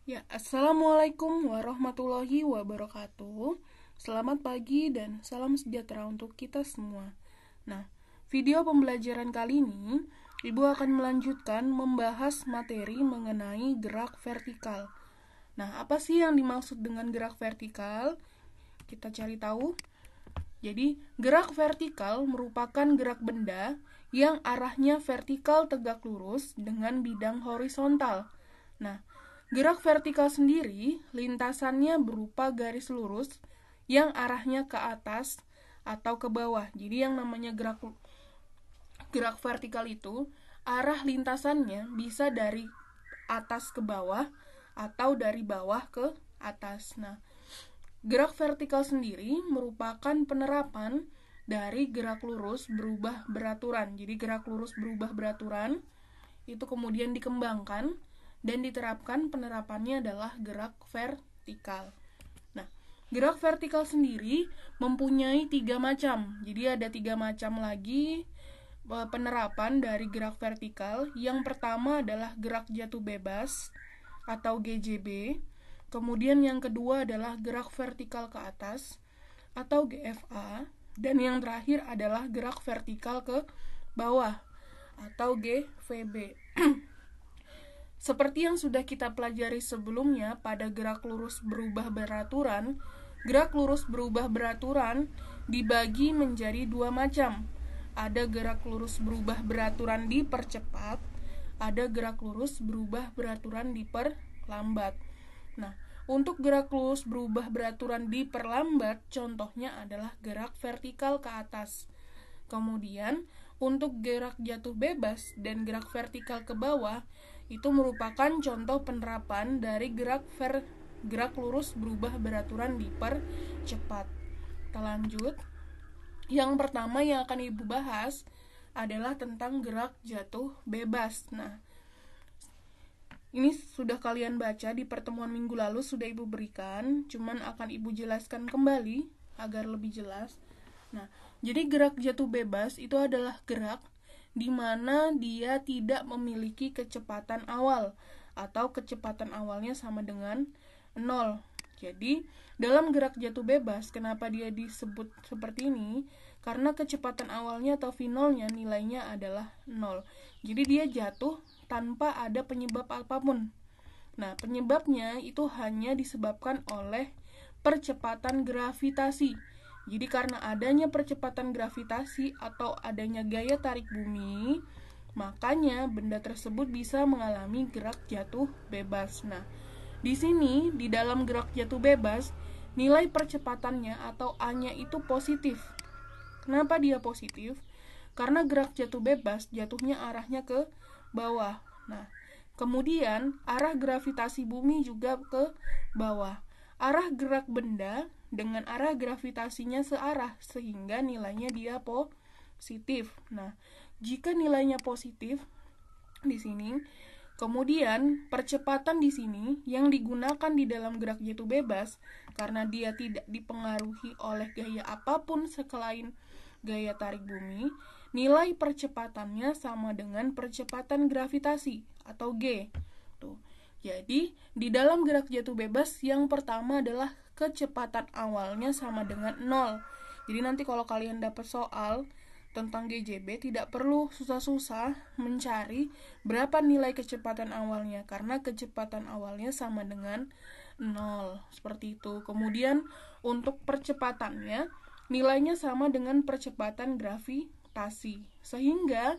Ya, assalamualaikum warahmatullahi wabarakatuh. Selamat pagi dan salam sejahtera untuk kita semua. Nah, video pembelajaran kali ini, Ibu akan melanjutkan membahas materi mengenai gerak vertikal. Nah, apa sih yang dimaksud dengan gerak vertikal? Kita cari tahu. Jadi, gerak vertikal merupakan gerak benda yang arahnya vertikal tegak lurus dengan bidang horizontal. Nah, gerak vertikal sendiri lintasannya berupa garis lurus yang arahnya ke atas atau ke bawah. Jadi yang namanya gerak vertikal itu arah lintasannya bisa dari atas ke bawah atau dari bawah ke atas. Nah, gerak vertikal sendiri merupakan penerapan dari gerak lurus berubah beraturan. Jadi gerak lurus berubah beraturan itu kemudian dikembangkan dan diterapkan, penerapannya adalah gerak vertikal. Nah, gerak vertikal sendiri mempunyai 3 macam. Jadi ada 3 macam lagi penerapan dari gerak vertikal. Yang pertama adalah gerak jatuh bebas atau GJB. Kemudian yang kedua adalah gerak vertikal ke atas atau GFA. Dan yang terakhir adalah gerak vertikal ke bawah atau GVB. Seperti yang sudah kita pelajari sebelumnya pada gerak lurus berubah beraturan, gerak lurus berubah beraturan dibagi menjadi 2 macam. Ada gerak lurus berubah beraturan dipercepat, ada gerak lurus berubah beraturan diperlambat. Nah, untuk gerak lurus berubah beraturan diperlambat, contohnya adalah gerak vertikal ke atas. Kemudian, untuk gerak jatuh bebas dan gerak vertikal ke bawah, itu merupakan contoh penerapan dari gerak lurus berubah beraturan dipercepat. Kita lanjut. Yang pertama yang akan Ibu bahas adalah tentang gerak jatuh bebas. Nah, ini sudah kalian baca di pertemuan minggu lalu, sudah Ibu berikan, cuman akan Ibu jelaskan kembali agar lebih jelas. Nah, jadi gerak jatuh bebas itu adalah gerak di mana dia tidak memiliki kecepatan awal atau kecepatan awalnya sama dengan 0. Jadi, dalam gerak jatuh bebas, kenapa dia disebut seperti ini? Karena kecepatan awalnya atau V0-nya nilainya adalah 0. Jadi dia jatuh tanpa ada penyebab apapun. Nah, penyebabnya itu hanya disebabkan oleh percepatan gravitasi. Jadi karena adanya percepatan gravitasi atau adanya gaya tarik bumi, makanya benda tersebut bisa mengalami gerak jatuh bebas. Nah, di sini di dalam gerak jatuh bebas, nilai percepatannya atau A-nya itu positif. Kenapa dia positif? Karena gerak jatuh bebas jatuhnya arahnya ke bawah. Nah, kemudian arah gravitasi bumi juga ke bawah. Arah gerak benda dengan arah gravitasinya searah sehingga nilainya dia positif. Nah, jika nilainya positif di sini, kemudian percepatan di sini yang digunakan di dalam gerak jatuh bebas karena dia tidak dipengaruhi oleh gaya apapun selain gaya tarik bumi, nilai percepatannya sama dengan percepatan gravitasi atau G. Tuh. Jadi, di dalam gerak jatuh bebas yang pertama adalah kecepatan awalnya sama dengan 0. Jadi nanti kalau kalian dapat soal tentang GJB tidak perlu susah-susah mencari berapa nilai kecepatan awalnya karena kecepatan awalnya sama dengan 0. Seperti itu. Kemudian untuk percepatannya nilainya sama dengan percepatan gravitasi. Sehingga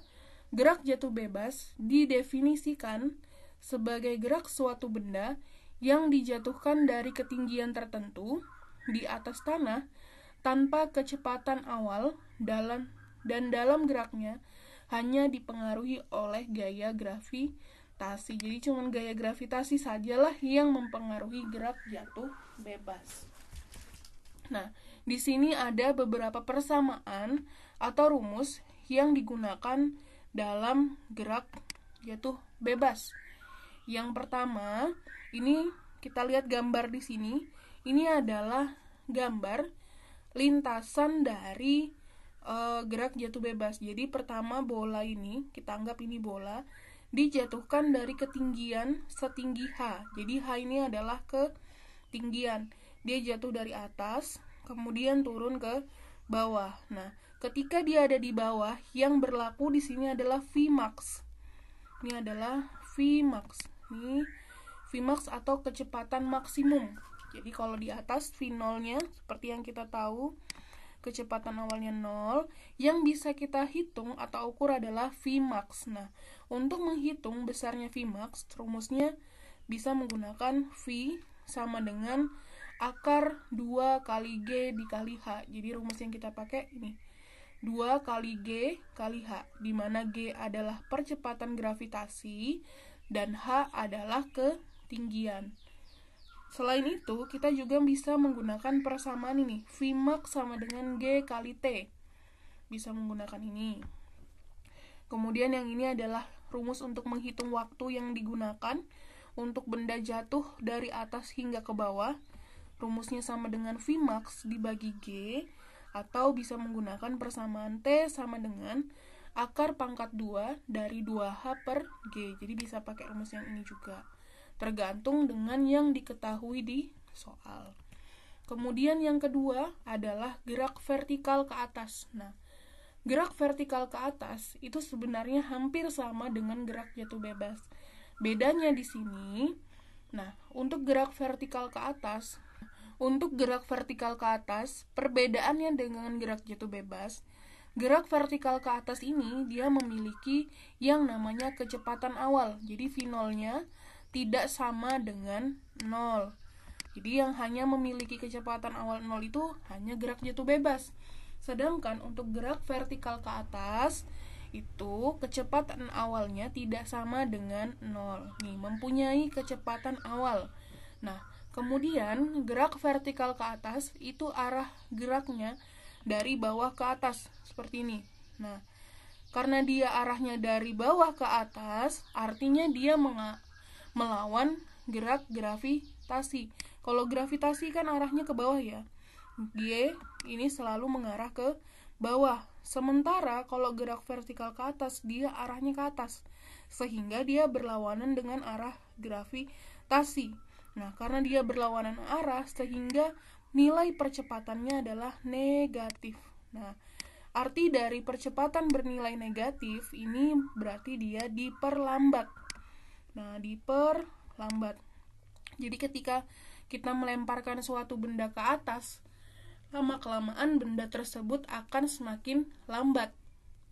gerak jatuh bebas didefinisikan sebagai gerak suatu benda yang dijatuhkan dari ketinggian tertentu di atas tanah tanpa kecepatan awal dan dalam geraknya hanya dipengaruhi oleh gaya gravitasi. Jadi cuma gaya gravitasi sajalah yang mempengaruhi gerak jatuh bebas. Nah, di sini ada beberapa persamaan atau rumus yang digunakan dalam gerak jatuh bebas. Yang pertama, ini kita lihat gambar di sini. Ini adalah gambar lintasan dari gerak jatuh bebas. Jadi pertama bola ini, kita anggap ini bola. dijatuhkan dari ketinggian setinggi H. Jadi H ini adalah ketinggian. Dia jatuh dari atas, kemudian turun ke bawah. Nah, ketika dia ada di bawah, yang berlaku di sini adalah Vmax. Ini adalah Vmax. Ini Vmax atau kecepatan maksimum. Jadi kalau di atas V0-nya seperti yang kita tahu, kecepatan awalnya 0, yang bisa kita hitung atau ukur adalah Vmax. Nah, untuk menghitung besarnya Vmax, rumusnya bisa menggunakan V sama dengan akar 2 kali G dikali H. Jadi rumus yang kita pakai ini 2 kali G kali H, di mana G adalah percepatan gravitasi dan H adalah ketinggian. Selain itu, kita juga bisa menggunakan persamaan ini, Vmax sama dengan G kali T. Bisa menggunakan ini. Kemudian yang ini adalah rumus untuk menghitung waktu yang digunakan untuk benda jatuh dari atas hingga ke bawah. Rumusnya sama dengan Vmax dibagi G, atau bisa menggunakan persamaan T sama dengan akar pangkat 2 dari 2H per G. Jadi bisa pakai rumus yang ini juga, tergantung dengan yang diketahui di soal. Kemudian yang kedua adalah gerak vertikal ke atas. Nah, gerak vertikal ke atas itu sebenarnya hampir sama dengan gerak jatuh bebas. Bedanya di sini, nah, untuk gerak vertikal ke atas, perbedaannya dengan gerak jatuh bebas, gerak vertikal ke atas ini dia memiliki yang namanya kecepatan awal. Jadi V0-nya tidak sama dengan 0. Jadi yang hanya memiliki kecepatan awal 0 itu hanya gerak jatuh bebas. Sedangkan untuk gerak vertikal ke atas itu kecepatan awalnya tidak sama dengan 0. Nih, mempunyai kecepatan awal. Nah, kemudian gerak vertikal ke atas itu arah geraknya dari bawah ke atas seperti ini. Nah, karena dia arahnya dari bawah ke atas, artinya dia melawan gerak gravitasi. Kalau gravitasi kan arahnya ke bawah ya. G ini selalu mengarah ke bawah. Sementara kalau gerak vertikal ke atas, dia arahnya ke atas. Sehingga dia berlawanan dengan arah gravitasi. Nah, karena dia berlawanan arah, sehingga nilai percepatannya adalah negatif. Nah, arti dari percepatan bernilai negatif ini berarti dia diperlambat. Nah, diperlambat. Jadi ketika kita melemparkan suatu benda ke atas, lama-kelamaan benda tersebut akan semakin lambat.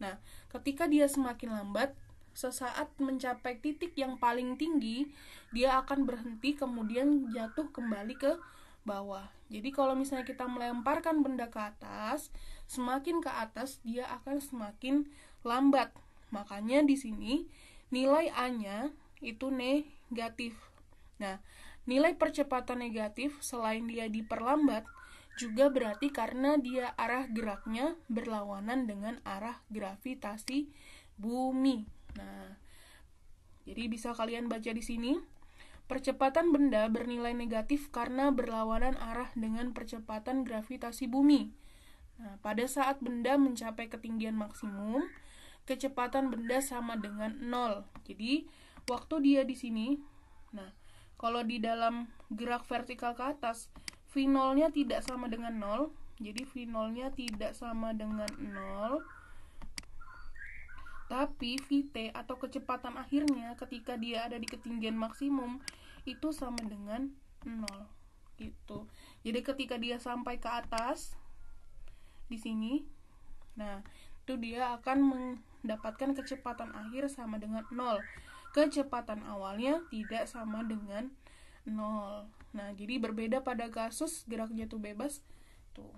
Nah, ketika dia semakin lambat, sesaat mencapai titik yang paling tinggi, dia akan berhenti kemudian jatuh kembali ke bawah. Jadi kalau misalnya kita melemparkan benda ke atas, semakin ke atas dia akan semakin lambat. Makanya di sini nilai A-nya itu negatif. Nah, nilai percepatan negatif selain dia diperlambat, juga berarti karena dia arah geraknya berlawanan dengan arah gravitasi bumi. Nah, jadi bisa kalian baca di sini, percepatan benda bernilai negatif karena berlawanan arah dengan percepatan gravitasi bumi. Nah, pada saat benda mencapai ketinggian maksimum, kecepatan benda sama dengan 0. Jadi, waktu dia di sini, nah, kalau di dalam gerak vertikal ke atas, V0-nya tidak sama dengan 0. Jadi V0-nya tidak sama dengan 0. Tapi Vt atau kecepatan akhirnya ketika dia ada di ketinggian maksimum itu sama dengan 0. Gitu. Jadi ketika dia sampai ke atas di sini, nah, itu dia akan mendapatkan kecepatan akhir sama dengan 0. Kecepatan awalnya tidak sama dengan 0. Nah, jadi berbeda pada kasus gerak jatuh bebas. Tuh.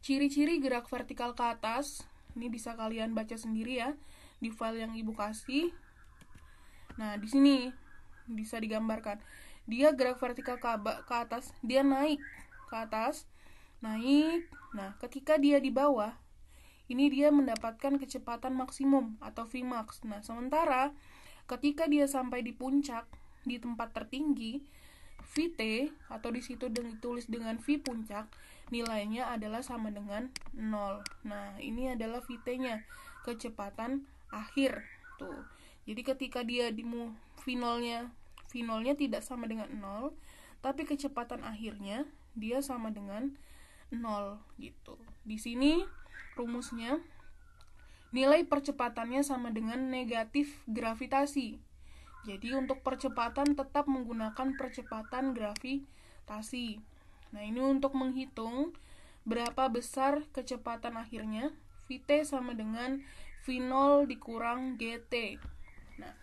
Ciri-ciri gerak vertikal ke atas, ini bisa kalian baca sendiri ya di file yang Ibu kasih. Nah, di sini bisa digambarkan. Dia gerak vertikal ke atas, dia naik ke atas, naik. Nah, ketika dia di bawah, ini dia mendapatkan kecepatan maksimum atau Vmax. Nah, sementara ketika dia sampai di puncak, di tempat tertinggi, Vt atau di situ ditulis dengan V puncak, nilainya adalah sama dengan 0. Nah, ini adalah Vt-nya, kecepatan akhir. Tuh. Jadi ketika dia vinolnya tidak sama dengan 0, tapi kecepatan akhirnya dia sama dengan 0 gitu. Di sini rumusnya nilai percepatannya sama dengan negatif gravitasi. Jadi untuk percepatan tetap menggunakan percepatan gravitasi. Nah, ini untuk menghitung berapa besar kecepatan akhirnya, Vt sama dengan V0 dikurang Gt. Nah,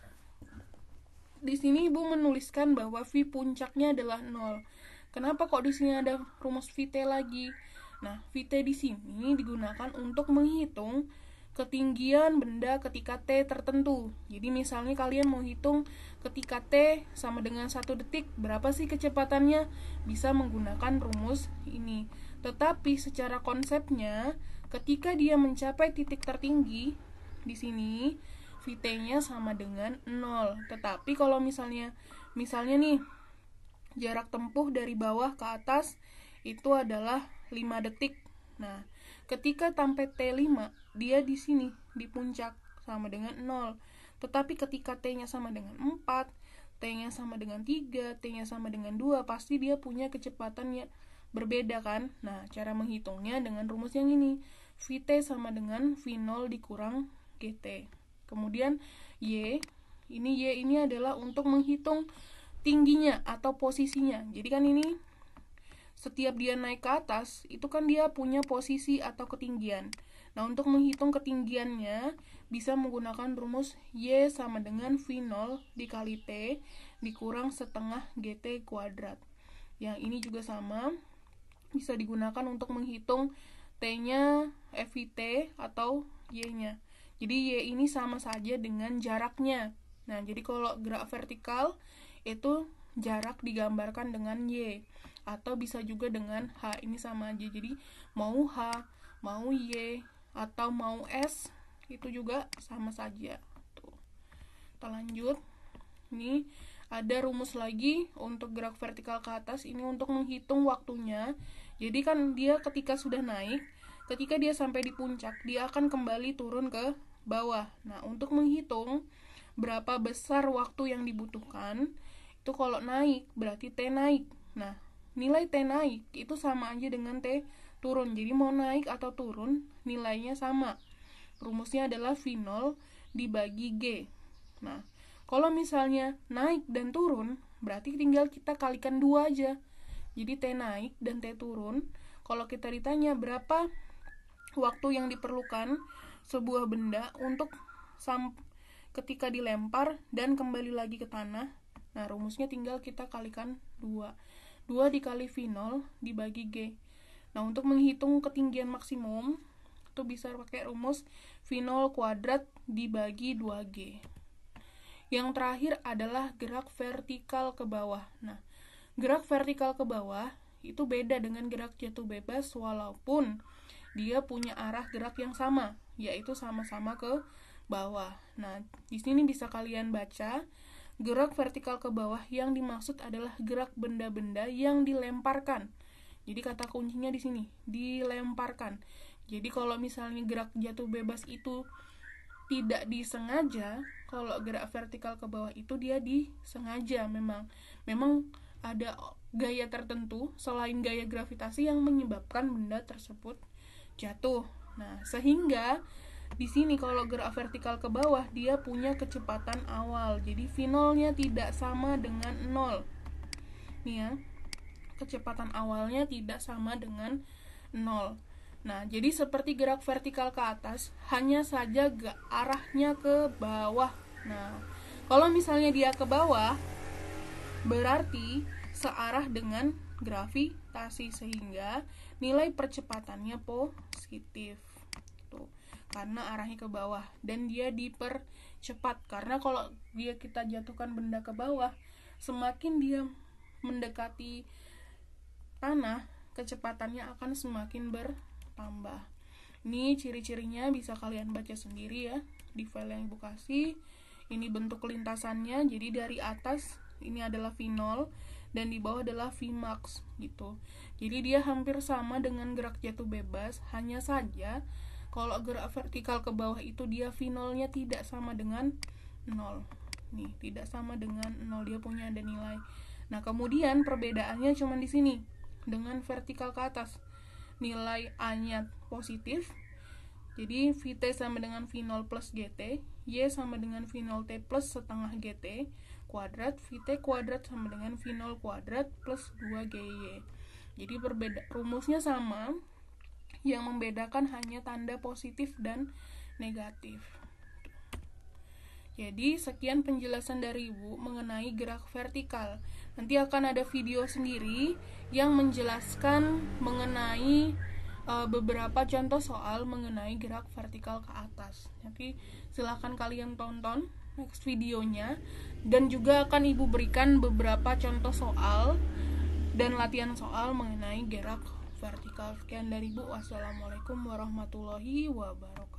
di sini Ibu menuliskan bahwa V puncaknya adalah 0. Kenapa kok di sini ada rumus Vt lagi? Nah, Vt di sini digunakan untuk menghitung ketinggian benda ketika T tertentu. Jadi misalnya kalian mau hitung ketika T sama dengan 1 detik, berapa sih kecepatannya? Bisa menggunakan rumus ini. Tetapi secara konsepnya, ketika dia mencapai titik tertinggi, di sini Vt-nya sama dengan 0. Tetapi kalau misalnya nih, jarak tempuh dari bawah ke atas itu adalah 5 detik. Nah, ketika sampai T5, dia di sini di puncak sama dengan 0. Tetapi ketika T-nya sama dengan 4, T-nya sama dengan 3, T-nya sama dengan 2, pasti dia punya kecepatan yang berbeda kan? Nah, cara menghitungnya dengan rumus yang ini. Vt sama dengan V0 dikurang Gt. Kemudian Y ini adalah untuk menghitung tingginya atau posisinya. Jadi kan ini setiap dia naik ke atas, itu kan dia punya posisi atau ketinggian. Nah, untuk menghitung ketinggiannya, bisa menggunakan rumus Y sama dengan V0 dikali T dikurang setengah Gt kuadrat. Yang ini juga sama, bisa digunakan untuk menghitung T-nya, Vt atau Y-nya. Jadi Y ini sama saja dengan jaraknya. Nah, jadi kalau gerak vertikal, itu jarak digambarkan dengan Y. Atau bisa juga dengan H, ini sama aja. Jadi mau H, mau Y, atau mau S, itu juga sama saja. Tuh. Kita lanjut. Ini ada rumus lagi untuk gerak vertikal ke atas. Ini untuk menghitung waktunya. Jadi kan dia ketika sudah naik, ketika dia sampai di puncak, dia akan kembali turun ke bawah. Nah, untuk menghitung berapa besar waktu yang dibutuhkan, itu kalau naik berarti T naik. Nah, nilai T naik itu sama aja dengan T turun. Jadi mau naik atau turun, nilainya sama. Rumusnya adalah V0 dibagi G. Nah, kalau misalnya naik dan turun, berarti tinggal kita kalikan 2 aja. Jadi T naik dan T turun. Kalau kita ditanya berapa waktu yang diperlukan sebuah benda untuk ketika dilempar dan kembali lagi ke tanah, nah rumusnya tinggal kita kalikan 2. 2 dikali V0 dibagi G. Nah, untuk menghitung ketinggian maksimum, itu bisa pakai rumus V0 kuadrat dibagi 2G. Yang terakhir adalah gerak vertikal ke bawah. Nah, gerak vertikal ke bawah itu beda dengan gerak jatuh bebas walaupun dia punya arah gerak yang sama, yaitu sama-sama ke bawah. Nah, di sini bisa kalian baca, gerak vertikal ke bawah yang dimaksud adalah gerak benda-benda yang dilemparkan. Jadi kata kuncinya di sini, dilemparkan. Jadi kalau misalnya gerak jatuh bebas itu tidak disengaja, kalau gerak vertikal ke bawah itu dia disengaja. Memang ada gaya tertentu selain gaya gravitasi yang menyebabkan benda tersebut jatuh. Nah, sehingga di sini kalau gerak vertikal ke bawah dia punya kecepatan awal. Jadi V0-nya tidak sama dengan 0. Nih ya. Kecepatan awalnya tidak sama dengan 0. Nah, jadi seperti gerak vertikal ke atas, hanya saja arahnya ke bawah. Nah, kalau misalnya dia ke bawah, berarti searah dengan gravitasi, sehingga nilai percepatannya positif. Tuh, karena arahnya ke bawah dan dia dipercepat. Karena kalau kita jatuhkan benda ke bawah, semakin dia mendekati tanah, kecepatannya akan semakin bertambah. Ini ciri-cirinya bisa kalian baca sendiri ya di file yang Ibu kasih. Ini bentuk lintasannya. Jadi dari atas ini adalah V0 dan di bawah adalah Vmax gitu. Jadi dia hampir sama dengan gerak jatuh bebas, hanya saja kalau gerak vertikal ke bawah itu dia V0-nya tidak sama dengan 0. Nih, tidak sama dengan 0, dia punya ada nilai. Nah, kemudian perbedaannya cuma di sini. Dengan vertikal ke atas. Nilai A-nya positif. Jadi VT sama dengan V0 plus GT, Y sama dengan V0 T plus setengah GT kuadrat, VT kuadrat sama dengan V0 kuadrat plus 2 GY. Jadi rumusnya sama, yang membedakan hanya tanda positif dan negatif. Jadi sekian penjelasan dari Ibu mengenai gerak vertikal. Nanti akan ada video sendiri yang menjelaskan mengenai beberapa contoh soal mengenai gerak vertikal ke atas. Nanti silahkan kalian tonton next videonya, dan juga akan Ibu berikan beberapa contoh soal dan latihan soal mengenai gerak vertikal. Sekian dari Ibu. Wassalamualaikum warahmatullahi wabarakatuh.